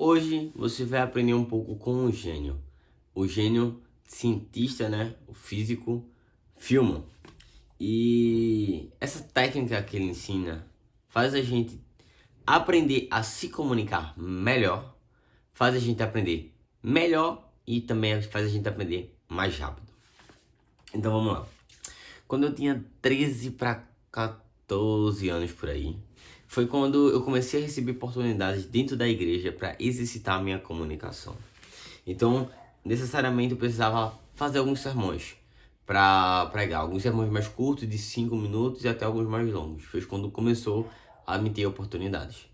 Hoje você vai aprender um pouco com o gênio. O gênio cientista, né? O físico Feynman. E essa técnica que ele ensina faz a gente aprender a se comunicar melhor, faz a gente aprender melhor e também faz a gente aprender mais rápido. Então vamos lá. Quando eu tinha 13 para 14 anos por aí, foi quando eu comecei a receber oportunidades dentro da igreja para exercitar a minha comunicação. Então, necessariamente eu precisava fazer alguns sermões para pregar, alguns sermões mais curtos, de 5 minutos, e até alguns mais longos. Foi quando começou a me ter oportunidades.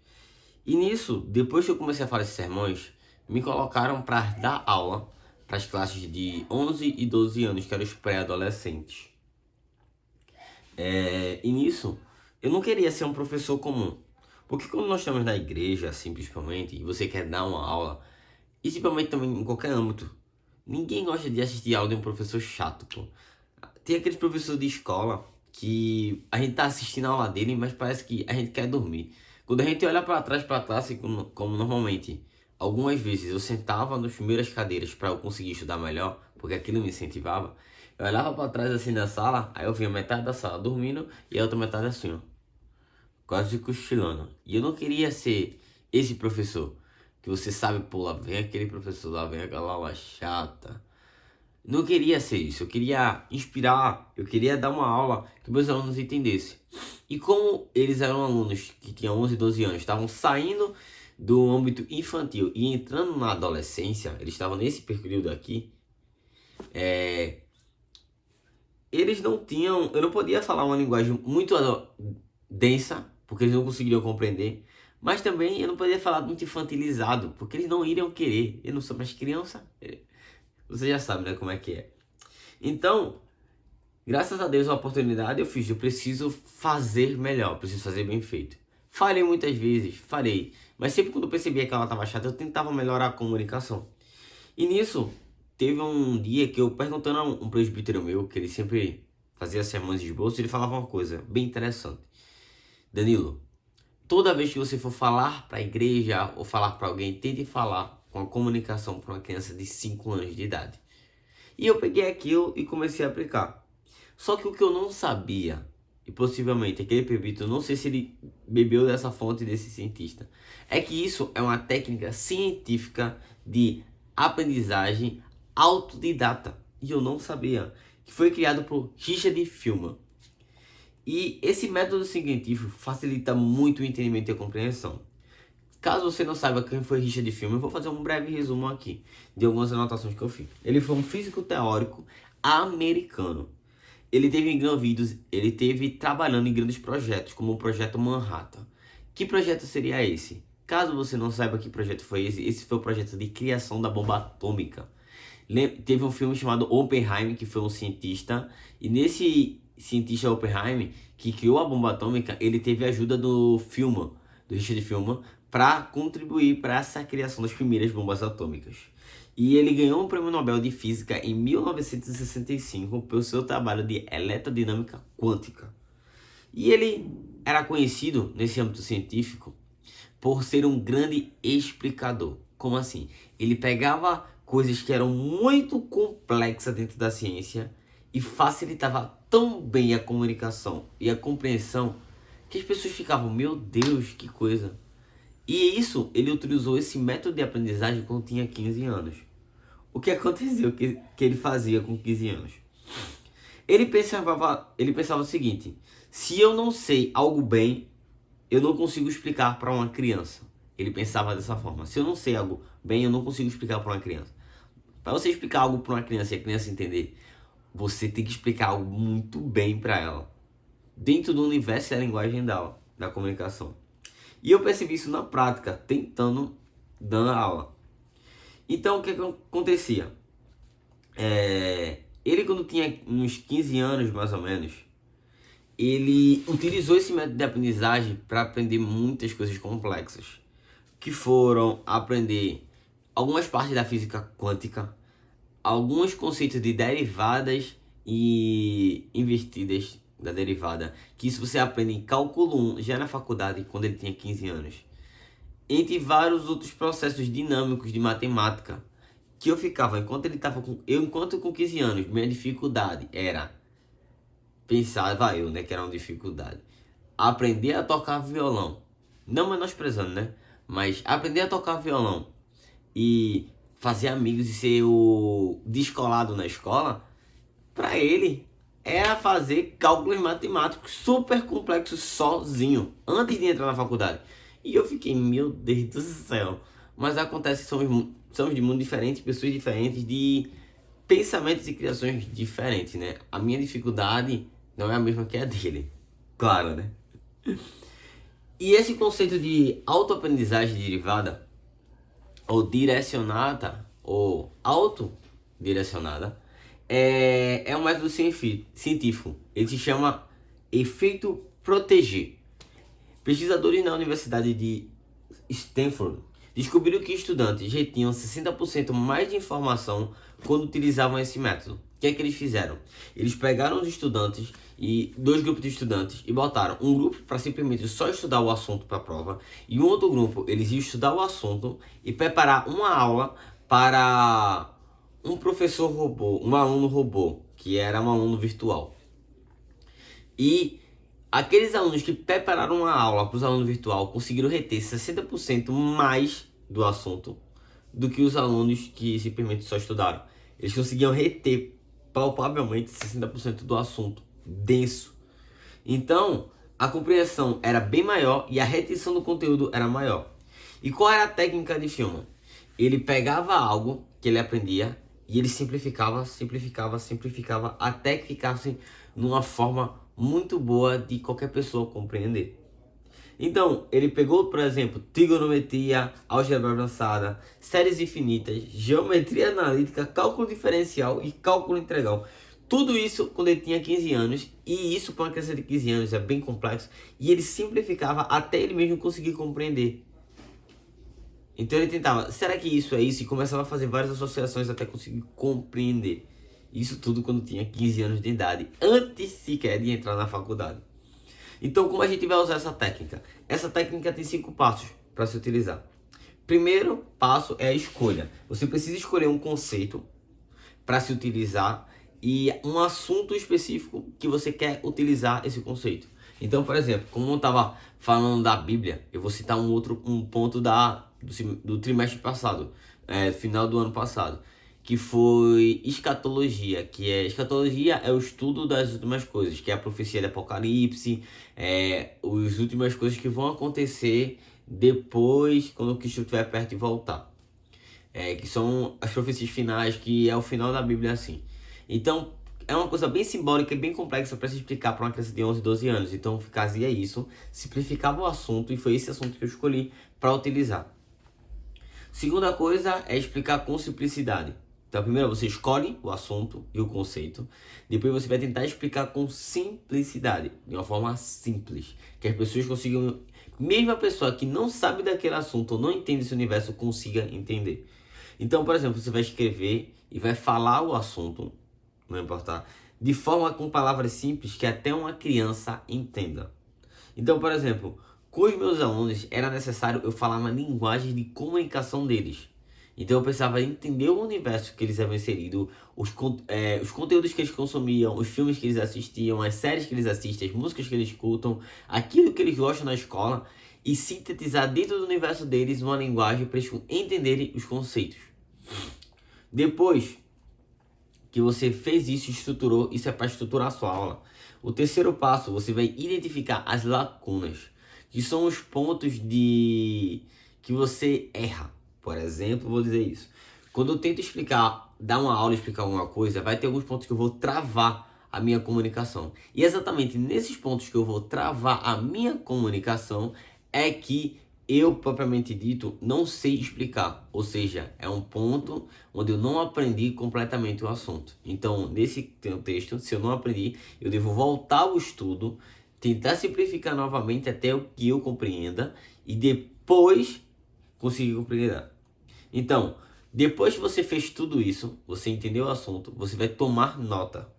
E nisso, depois que eu comecei a fazer esses sermões, me colocaram para dar aula para as classes de 11 e 12 anos, que eram os pré-adolescentes. E nisso, eu não queria ser um professor comum. Porque quando nós estamos na igreja, assim, principalmente, e você quer dar uma aula, e principalmente também em qualquer âmbito, ninguém gosta de assistir aula de um professor chato, pô. Tem aqueles professores de escola que a gente tá assistindo a aula dele, mas parece que a gente quer dormir. Quando a gente olha para trás para a classe, como normalmente, algumas vezes eu sentava nas primeiras cadeiras para eu conseguir estudar melhor, porque aquilo me incentivava. Eu olhava para trás assim da sala, aí eu via metade da sala dormindo e a outra metade assim, ó, quase cochilando. E eu não queria ser esse professor que você sabe, pô, lá vem aquele professor, lá vem aquela aula chata. Não queria ser isso, eu queria inspirar, eu queria dar uma aula que meus alunos entendessem. E como eles eram alunos que tinham 11, 12 anos, estavam saindo do âmbito infantil e entrando na adolescência, eles estavam nesse período aqui, eles não tinham, eu não podia falar uma linguagem muito densa, porque eles não conseguiriam compreender, mas também eu não podia falar muito infantilizado, porque eles não iriam querer, eu não sou mais criança, você já sabe, né, como é que é. Então, graças a Deus a oportunidade eu preciso fazer melhor, preciso fazer bem feito. Falei muitas vezes, falei, mas sempre quando eu percebia que ela estava chata, eu tentava melhorar a comunicação. E nisso, teve um dia que eu perguntando a um presbítero meu, que ele sempre fazia sermões de esboço, ele falava uma coisa bem interessante. Danilo, toda vez que você for falar para a igreja ou falar para alguém, tente falar com a comunicação para uma criança de 5 anos de idade. E eu peguei aquilo e comecei a aplicar. Só que o que eu não sabia, e possivelmente aquele presbítero, não sei se ele bebeu dessa fonte desse cientista, é que isso é uma técnica científica de aprendizagem autodidata. E eu não sabia. Que foi criado por Richard Feynman. E esse método científico facilita muito o entendimento e a compreensão. Caso você não saiba quem foi Richard Feynman, eu vou fazer um breve resumo aqui de algumas anotações que eu fiz. Ele foi um físico teórico americano. Ele teve trabalhando em grandes projetos, como o projeto Manhattan. Que projeto seria esse? Caso você não saiba que projeto foi esse foi o projeto de criação da bomba atômica. Teve um filme chamado Oppenheimer, que foi um cientista, e nesse cientista Oppenheimer, que criou a bomba atômica, ele teve a ajuda do Richard Feynman, para contribuir para essa criação das primeiras bombas atômicas. E ele ganhou o Prêmio Nobel de Física em 1965 pelo seu trabalho de eletrodinâmica quântica. E ele era conhecido nesse âmbito científico por ser um grande explicador. Como assim? Ele pegava coisas que eram muito complexas dentro da ciência e facilitava tão bem a comunicação e a compreensão que as pessoas ficavam, meu Deus, que coisa. E isso, ele utilizou esse método de aprendizagem quando tinha 15 anos. O que aconteceu que ele fazia com 15 anos? Ele pensava o seguinte: se eu não sei algo bem, eu não consigo explicar para uma criança. Ele pensava dessa forma: se eu não sei algo bem, eu não consigo explicar para uma criança. Para você explicar algo para uma criança e a criança entender, você tem que explicar algo muito bem para ela, dentro do universo da linguagem da comunicação. E eu percebi isso na prática, tentando dar aula. Então, o que acontecia? Ele, quando tinha uns 15 anos, mais ou menos, ele utilizou esse método de aprendizagem para aprender muitas coisas complexas, que foram aprender algumas partes da física quântica, alguns conceitos de derivadas e invertidas da derivada, que isso você aprende em cálculo 1, já na faculdade, quando ele tinha 15 anos. entre vários outros processos dinâmicos de matemática, que eu ficava, enquanto com 15 anos, minha dificuldade era pensava eu, né, que era uma dificuldade, aprender a tocar violão, não menosprezando, né, mas aprender a tocar violão e fazer amigos e ser o descolado na escola, para ele era fazer cálculos matemáticos super complexos sozinho, antes de entrar na faculdade. E eu fiquei, meu Deus do céu. Mas acontece que somos de mundo diferentes, pessoas diferentes, de pensamentos e criações diferentes, né? A minha dificuldade não é a mesma que a dele. Claro, né? E esse conceito de autoaprendizagem derivada, ou direcionada, ou autodirecionada, é um método científico. Ele se chama efeito proteger. Pesquisadores na Universidade de Stanford descobriram que estudantes retinham 60% mais de informação quando utilizavam esse método. O que é que eles fizeram? Eles pegaram os estudantes e dois grupos de estudantes e botaram um grupo para simplesmente só estudar o assunto para a prova e um outro grupo eles iam estudar o assunto e preparar uma aula para um professor robô, um aluno robô, que era um aluno virtual. E aqueles alunos que prepararam uma aula para os alunos virtual conseguiram reter 60% mais do assunto do que os alunos que simplesmente só estudaram. Eles conseguiam reter palpavelmente 60% do assunto denso. Então, a compreensão era bem maior e a retenção do conteúdo era maior. E qual era a técnica de Feynman? Ele pegava algo que ele aprendia e ele simplificava até que ficasse numa forma muito boa de qualquer pessoa compreender. Então, ele pegou, por exemplo, trigonometria, álgebra avançada, séries infinitas, geometria analítica, cálculo diferencial e cálculo integral. Tudo isso quando ele tinha 15 anos, e isso para uma criança de 15 anos é bem complexo, e ele simplificava até ele mesmo conseguir compreender. Então ele tentava, será que isso é isso? E começava a fazer várias associações até conseguir compreender. Isso tudo quando tinha 15 anos de idade, antes sequer de entrar na faculdade. Então, como a gente vai usar essa técnica? Essa técnica tem 5 passos para se utilizar. Primeiro passo é a escolha. Você precisa escolher um conceito para se utilizar e um assunto específico que você quer utilizar esse conceito. Então, por exemplo, como eu estava falando da Bíblia, eu vou citar um ponto do trimestre passado, final do ano passado, que foi escatologia, escatologia é o estudo das últimas coisas, que é a profecia do Apocalipse, as últimas coisas que vão acontecer depois, quando Cristo estiver perto de voltar. Que são as profecias finais, que é o final da Bíblia assim. Então, é uma coisa bem simbólica e bem complexa para se explicar para uma criança de 11, 12 anos. Então, fazia isso, simplificava o assunto e foi esse assunto que eu escolhi para utilizar. Segunda coisa é explicar com simplicidade. Então, primeiro você escolhe o assunto e o conceito. Depois você vai tentar explicar com simplicidade, de uma forma simples. Que as pessoas consigam, mesmo a pessoa que não sabe daquele assunto ou não entende esse universo, consiga entender. Então, por exemplo, você vai escrever e vai falar o assunto, não importa, de forma com palavras simples que até uma criança entenda. Então, por exemplo, com os meus alunos era necessário eu falar uma linguagem de comunicação deles. Então eu precisava entender o universo que eles haviam inserido, os conteúdos que eles consumiam, os filmes que eles assistiam, as séries que eles assistem, as músicas que eles escutam, aquilo que eles gostam na escola e sintetizar dentro do universo deles uma linguagem para eles entenderem os conceitos. Depois que você fez isso e estruturou, isso é para estruturar a sua aula. O terceiro passo, você vai identificar as lacunas, que são os pontos que você erra. Por exemplo, vou dizer isso. Quando eu tento dar uma aula, explicar alguma coisa, vai ter alguns pontos que eu vou travar a minha comunicação. E exatamente nesses pontos que eu vou travar a minha comunicação é que eu, propriamente dito, não sei explicar. Ou seja, é um ponto onde eu não aprendi completamente o assunto. Então, nesse texto, se eu não aprendi, eu devo voltar ao estudo, tentar simplificar novamente até o que eu compreenda e depois conseguir compreender. Então, depois que você fez tudo isso, você entendeu o assunto, você vai tomar nota.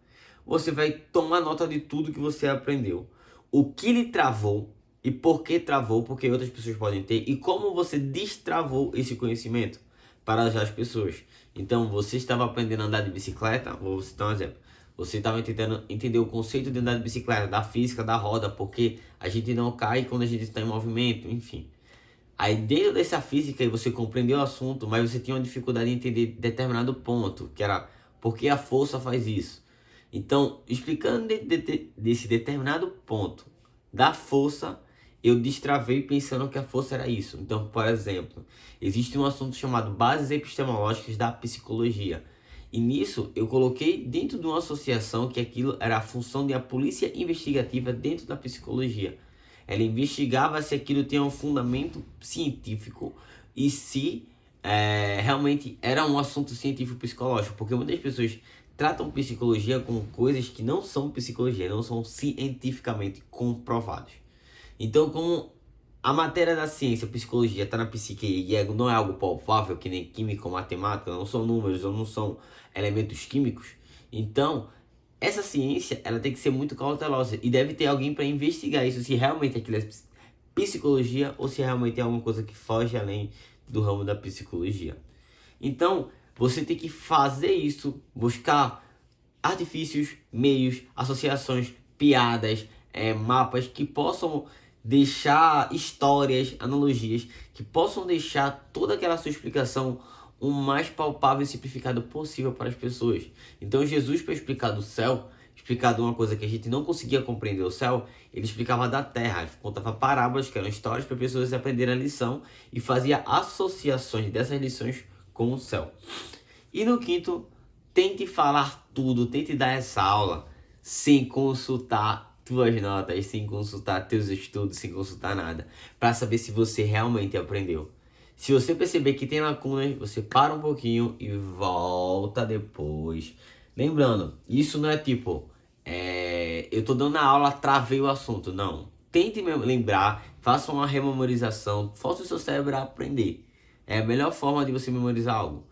Você vai tomar nota de tudo que você aprendeu. O que lhe travou E por que travou? Porque outras pessoas podem ter. E como você destravou esse conhecimento para ajudar as pessoas. Então, você estava aprendendo a andar de bicicleta, vou citar um exemplo. Você estava tentando entender o conceito de andar de bicicleta, da física da roda, porque a gente não cai quando a gente está em movimento, enfim. Aí dentro dessa física você compreendeu o assunto, mas você tinha uma dificuldade em entender determinado ponto, que era por que a força faz isso. Então, explicando desse determinado ponto da força, eu destravei pensando que a força era isso. Então, por exemplo, existe um assunto chamado bases epistemológicas da psicologia. E nisso eu coloquei dentro de uma associação que aquilo era a função da polícia investigativa dentro da psicologia. Ela investigava se aquilo tinha um fundamento científico e se realmente era um assunto científico psicológico, porque muitas pessoas tratam psicologia com coisas que não são psicologia, não são cientificamente comprovadas. Então, como a matéria da ciência, psicologia, está na psique e não é algo palpável, que nem química ou matemática, não são números ou não são elementos químicos, então essa ciência ela tem que ser muito cautelosa e deve ter alguém para investigar isso, se realmente aquilo é psicologia ou se realmente é alguma coisa que foge além do ramo da psicologia. Então, você tem que fazer isso, buscar artifícios, meios, associações, piadas, mapas que possam deixar histórias, analogias, que possam deixar toda aquela sua explicação o mais palpável e simplificado possível para as pessoas. Então Jesus, para explicar do céu, explicar de uma coisa que a gente não conseguia compreender o céu, ele explicava da terra, ele contava parábolas, que eram histórias para pessoas aprenderem a lição e fazia associações dessas lições com o céu. E no quinto, tente falar tudo, tente dar essa aula sem consultar tuas notas, sem consultar teus estudos, sem consultar nada, para saber se você realmente aprendeu. Se você perceber que tem lacunas, você para um pouquinho e volta depois. Lembrando, isso não é tipo, eu tô dando a aula, travei o assunto. Não. Tente lembrar, faça uma rememorização, force o seu cérebro a aprender. É a melhor forma de você memorizar algo.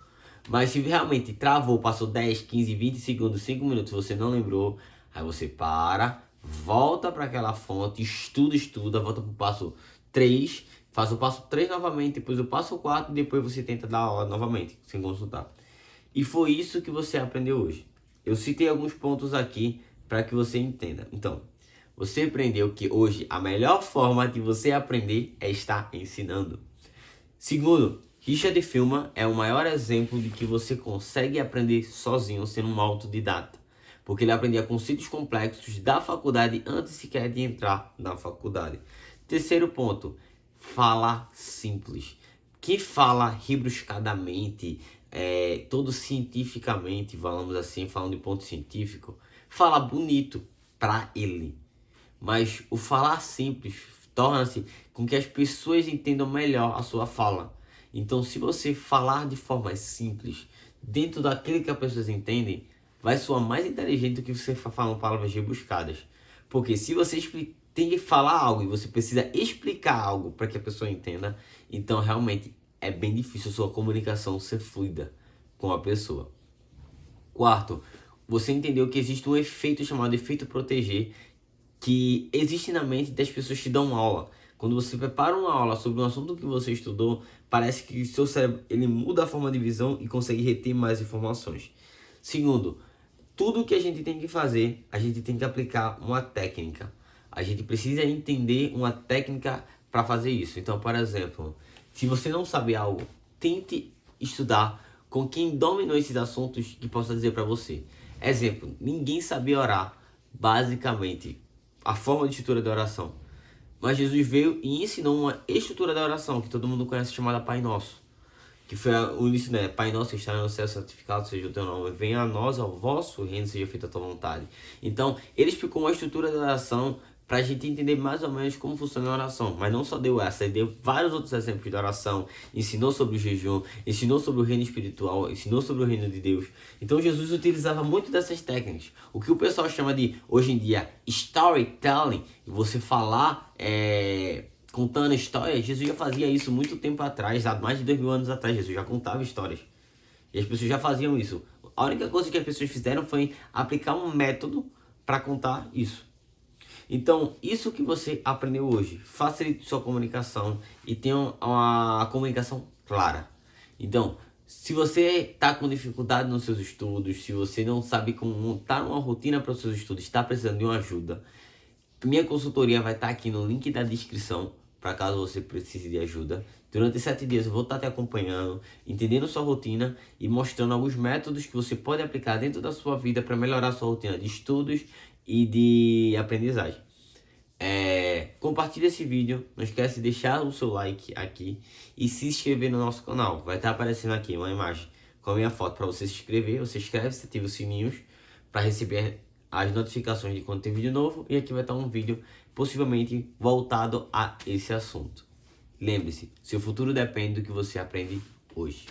Mas se realmente travou, passou 10, 15, 20 segundos, 5 minutos, você não lembrou, aí você para, volta para aquela fonte, estuda, volta para o passo 3, faz o passo 3 novamente, depois o passo 4, e depois você tenta dar a aula novamente, sem consultar. E foi isso que você aprendeu hoje. Eu citei alguns pontos aqui para que você entenda. Então, você aprendeu que hoje a melhor forma de você aprender é estar ensinando. Segundo, Richard Feynman é o maior exemplo de que você consegue aprender sozinho sendo um autodidata, porque ele aprendia conceitos complexos da faculdade antes sequer de entrar na faculdade. Terceiro ponto, fala simples. Quem fala rebruscadamente, todo cientificamente, falamos assim, falando de ponto científico, fala bonito para ele. Mas o falar simples torna-se com que as pessoas entendam melhor a sua fala. Então, se você falar de forma simples, dentro daquilo que as pessoas entendem, vai soar mais inteligente do que você falando palavras rebuscadas. Porque se você tem que falar algo e você precisa explicar algo para que a pessoa entenda, então realmente é bem difícil a sua comunicação ser fluida com a pessoa. Quarto, você entendeu que existe um efeito chamado efeito proteger, que existe na mente das pessoas que dão aula. Quando você prepara uma aula sobre um assunto que você estudou, parece que o seu cérebro ele muda a forma de visão e consegue reter mais informações. Segundo, tudo que a gente tem que fazer, a gente tem que aplicar uma técnica. A gente precisa entender uma técnica para fazer isso. Então, por exemplo, se você não sabe algo, tente estudar com quem dominou esses assuntos que possa dizer para você. Exemplo, ninguém sabia orar, basicamente, a forma de estrutura da oração. Mas Jesus veio e ensinou uma estrutura da oração, que todo mundo conhece, chamada Pai Nosso. Que foi o início, né? Pai Nosso que está no céu, santificado seja o teu nome. Venha a nós, ao vosso reino, seja feita a tua vontade. Então, ele explicou uma estrutura da oração para a gente entender mais ou menos como funciona a oração. Mas não só deu essa, ele deu vários outros exemplos de oração. Ensinou sobre o jejum, ensinou sobre o reino espiritual, ensinou sobre o reino de Deus. Então, Jesus utilizava muito dessas técnicas. O que o pessoal chama de, hoje em dia, storytelling. Você falar, contando histórias. Jesus já fazia isso muito tempo atrás, há mais de 2000 anos atrás. Jesus já contava histórias. E as pessoas já faziam isso. A única coisa que as pessoas fizeram foi aplicar um método para contar isso. Então, isso que você aprendeu hoje, facilite sua comunicação e tenha uma comunicação clara. Então, se você está com dificuldade nos seus estudos, se você não sabe como montar uma rotina para os seus estudos, está precisando de uma ajuda, minha consultoria vai estar aqui no link da descrição, para caso você precise de ajuda. Durante 7 dias eu vou estar te acompanhando, entendendo sua rotina e mostrando alguns métodos que você pode aplicar dentro da sua vida para melhorar sua rotina de estudos e de aprendizagem. Compartilhe esse vídeo, não esquece de deixar o seu like aqui e se inscrever no nosso canal. Vai estar aparecendo aqui uma imagem com a minha foto para você se inscrever. Você inscreve, você ativa os sininhos para receber as notificações de quando tem vídeo novo. E aqui vai estar um vídeo possivelmente voltado a esse assunto. Lembre-se, seu futuro depende do que você aprende hoje.